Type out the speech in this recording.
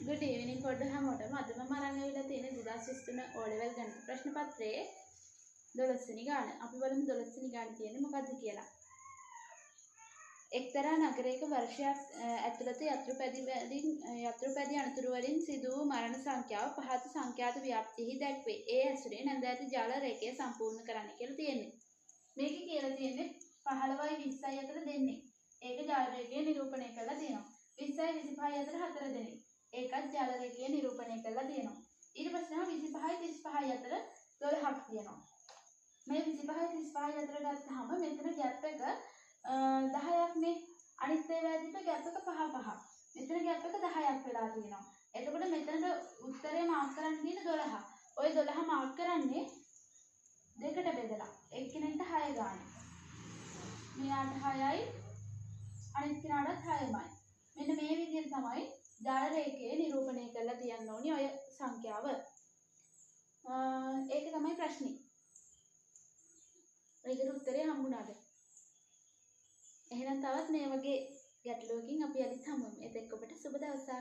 Good evening පොඩ්ඩ හැමෝටම අද මම අරන් ඇවිල්ලා තියෙන 2023 O level ගණිත ප්‍රශ්න පත්‍රයේ 12 වෙනි ගාන. අපි බලමු 12 වෙනි ගානේ තියෙන්නේ මොකද්ද කියලා. එක්තරා නගරයක වර්ෂයක් ඇතුළත යතුරුපැදි අනතුරු වලින් සිදු වූ මරණ සංඛ්‍යාව පහත සංඛ්‍යාත ව්‍යාප්තියෙහි දැක්වේ. ඒ ඇසුරේ නැඳ ඇති ජල රේඛය සම්පූර්ණ කරන්න කියලා තියෙන්නේ. මේකේ කියලා තියෙන්නේ 15යි 20යි අතර දෙන්නේ. ඒක ජල රේඛය නිරූපණය කරලා තියෙනවා. 20යි 25යි අතර 4 දෙනෙක්. ඒකත් ජල රේඛය නිරූපණය කරලා තියෙනවා. ඊට පස්සේ නම් 25යි 35යි අතර 12ක් තියෙනවා. මේ 25යි 35යි අතර ගත්තාම මෙතන ગેප් එක 10ක් නේ. අනිත් ඒවා දිහා ગેප් එක 5 5. මෙතන ગેප් එක 10ක් වෙලා තියෙනවා. එතකොට මෙතන උත්තරේ මාර්ක් කරන්න තියෙන 12. ওই 12 මාර්ක් කරන්නේ දෙකට බෙදලා. එක්කෙනෙක්ට 6 ගන්න. මෙයාට 6යි අනිත් කෙනාටත් 6යි. මෙන්න මේ විදිහට තමයි ජල රේඛය නිරූපණය කරලා තියන්න ඕනි ඔය සංඛ්‍යාව. ඒක තමයි ප්‍රශ්නේ. ඒකට උත්තරේ හම්බුණාද? එහෙනම් තවත් මේ වගේ ගැටලුවකින් අපි අදිත් හම්බෙමු. ඒත් එක්ක ඔබට සුබ දවසක්.